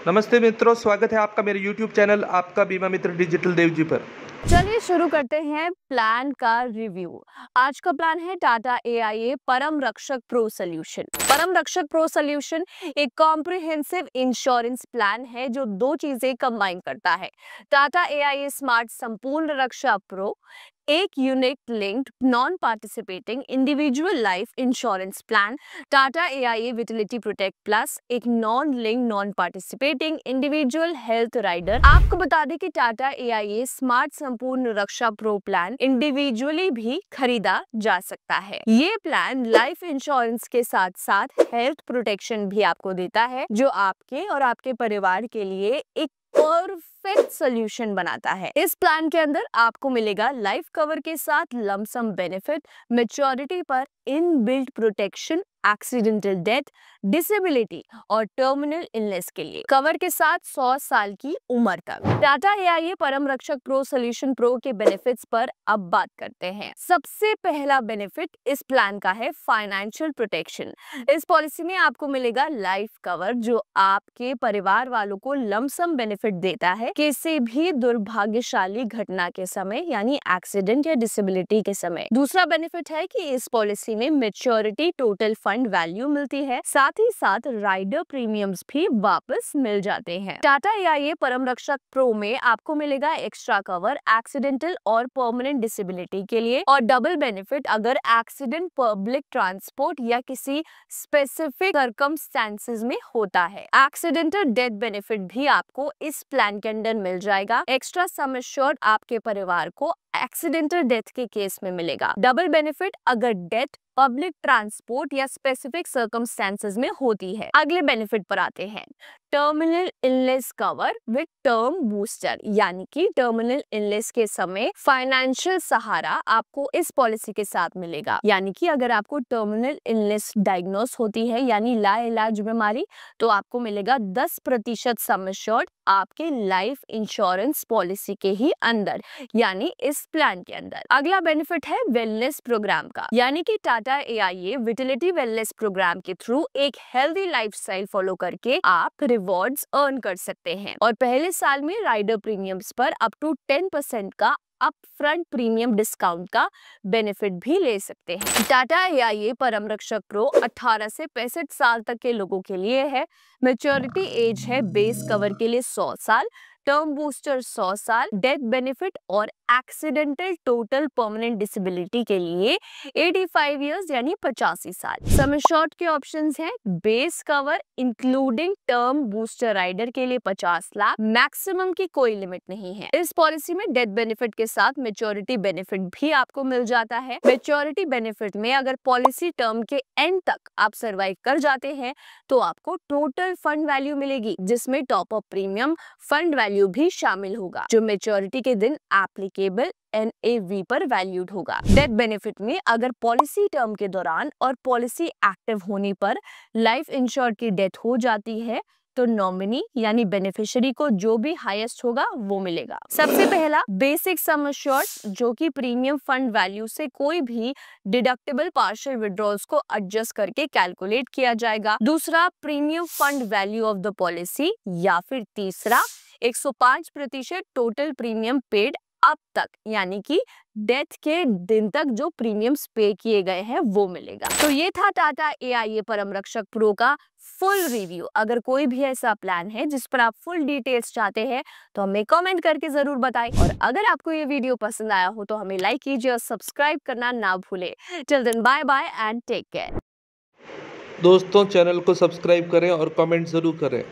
नमस्ते मित्रों, स्वागत है आपका मेरे YouTube चैनल आपका बीमा मित्र डिजिटल देव जी पर। चलिए शुरू करते हैं प्लान का रिव्यू। आज का प्लान है टाटा AIA परम रक्षक प्रो सोल्यूशन। परम रक्षक प्रो सोल्यूशन एक कॉम्प्रिहेंसिव इंश्योरेंस प्लान है जो दो चीजें कंबाइन करता है। Tata AIA smart Sampoorna Raksha pro एक unit linked non participating individual life insurance plan, Tata AIA vitality protect plus एक non linked non participating individual health rider. आपको बता दें कि Tata AIA smart Sampoorna Raksha pro plan individually भी खरीदा जा सकता है। ये प्लान लाइफ इंश्योरेंस के साथ साथ हेल्थ प्रोटेक्शन भी आपको देता है जो आपके और आपके परिवार के लिए एक परफेक्ट सोल्यूशन बनाता है। इस प्लान के अंदर आपको मिलेगा लाइफ कवर के साथ लमसम बेनिफिट, मैच्योरिटी पर inbuilt protection, accidental death, disability और टर्मिनल इलनेस के लिए कवर के साथ 100 साल की उम्र तक। टाटा AIA परम रक्षक प्रो सोल्यूशन प्रो के बेनिफिट्स पर अब बात करते हैं। सबसे पहला बेनिफिट इस प्लान का है फाइनेंशियल प्रोटेक्शन। इस पॉलिसी में आपको मिलेगा लाइफ कवर जो आपके परिवार वालों को लमसम बेनिफिट देता है किसी भी दुर्भाग्यशाली घटना के समय, यानी एक्सीडेंट या डिसेबिलिटी के समय। दूसरा बेनिफिट है कि इस पॉलिसी में मैच्योरिटी टोटल फंड वैल्यू मिलती है, साथ ही साथ राइडर प्रीमियम्स भी वापस मिल जाते हैं। टाटा AIA परम रक्षक प्रो में आपको मिलेगा एक्स्ट्रा कवर एक्सीडेंटल और परमानेंट डिसेबिलिटी के लिए और डबल बेनिफिट अगर एक्सीडेंट पब्लिक ट्रांसपोर्ट या किसी स्पेसिफिक सर्कमस्टेंसेस में होता है। एक्सीडेंटल डेथ बेनिफिट भी आपको इस प्लान के अंदर मिल जाएगा। एक्स्ट्रा सम एश्योर्ड आपके परिवार को एक्सीडेंटल डेथ के केस में मिलेगा। डबल बेनिफिट अगर डेथ पब्लिक ट्रांसपोर्ट या स्पेसिफिक सर्कमस्टेंसेस में होती है। अगले बेनिफिट पर आते हैं, terminal illness cover with term booster, यानी कि टर्मिनल इलनेस के समय फाइनेंशियल सहारा आपको इस पॉलिसी के साथ मिलेगा। यानी कि अगर आपको टर्मिनल इलनेस डायग्नोस होती है यानी लाइलाज बीमारी, तो आपको मिलेगा 10% सम एश्योर्ड आपके लाइफ इंश्योरेंस पॉलिसी के ही अंदर, यानी इस प्लान के अंदर। अगला बेनिफिट है वेलनेस प्रोग्राम का, यानी कि टाटा AIA विटिलिटी वेलनेस प्रोग्राम के थ्रू एक हेल्दी लाइफस्टाइल फॉलो करके आप रिवॉर्ड्स अर्न कर सकते हैं और पहले साल में राइडर प्रीमियम्स पर अप टू 10% का अप फ्रंट प्रीमियम डिस्काउंट का बेनिफिट भी ले सकते हैं। टाटा AIA परम रक्षक प्रो 18 से 65 साल तक के लोगों के लिए है। मैच्योरिटी एज है बेस कवर के लिए 100 साल, टर्म बूस्टर 100 साल, डेथ बेनिफिट और एक्सीडेंटल टोटल परमानेंट डिसेबिलिटी के लिए 85 इयर्स यानी 85 साल। सम एश्योर्ड के ऑप्शंस हैं base cover including term booster rider के लिए 50 लाख, मैक्सिमम की कोई लिमिट नहीं है। इस पॉलिसी में डेथ बेनिफिट के साथ मैच्योरिटी बेनिफिट भी आपको मिल जाता है। मैच्योरिटी बेनिफिट में अगर पॉलिसी टर्म के एंड तक आप सर्वाइव कर जाते हैं तो आपको टोटल फंड वैल्यू मिलेगी जिसमें top up premium fund value भी शामिल होगा जो मैच्योरिटी के दिन एप्लीकेबल NAV पर वैल्यूड होगा। डेथ बेनिफिट में अगर पॉलिसी टर्म के दौरान और पॉलिसी एक्टिव होने पर लाइफ इंश्योर्ड की डेथ हो जाती है तो नॉमिनी यानी बेनिफिशियरी को जो भी हाईएस्ट होगा वो मिलेगा। सबसे पहला बेसिक सम एश्योर्ड जो कि प्रीमियम फंड वैल्यू से कोई भी डिडक्टेबल पार्शियल विड्रॉल्स को एडजस्ट करके कैलकुलेट किया जाएगा। दूसरा premium fund value of the policy, या फिर तीसरा 105% टोटल प्रीमियम पेड अब तक, यानी कि डेथ के दिन तक जो प्रीमियम्स पे किए गए हैं वो मिलेगा। तो ये था टाटा AIA परम रक्षक प्रो का फुल रिव्यू। अगर कोई भी ऐसा प्लान है जिस पर आप फुल डिटेल्स चाहते हैं तो हमें कमेंट करके जरूर बताएं और अगर आपको ये वीडियो पसंद आया हो तो हमें लाइक कीजिए और सब्सक्राइब करना ना भूलें। Till then bye bye and take care. दोस्तों, चैनल को सब्सक्राइब करें और कमेंट जरूर करें।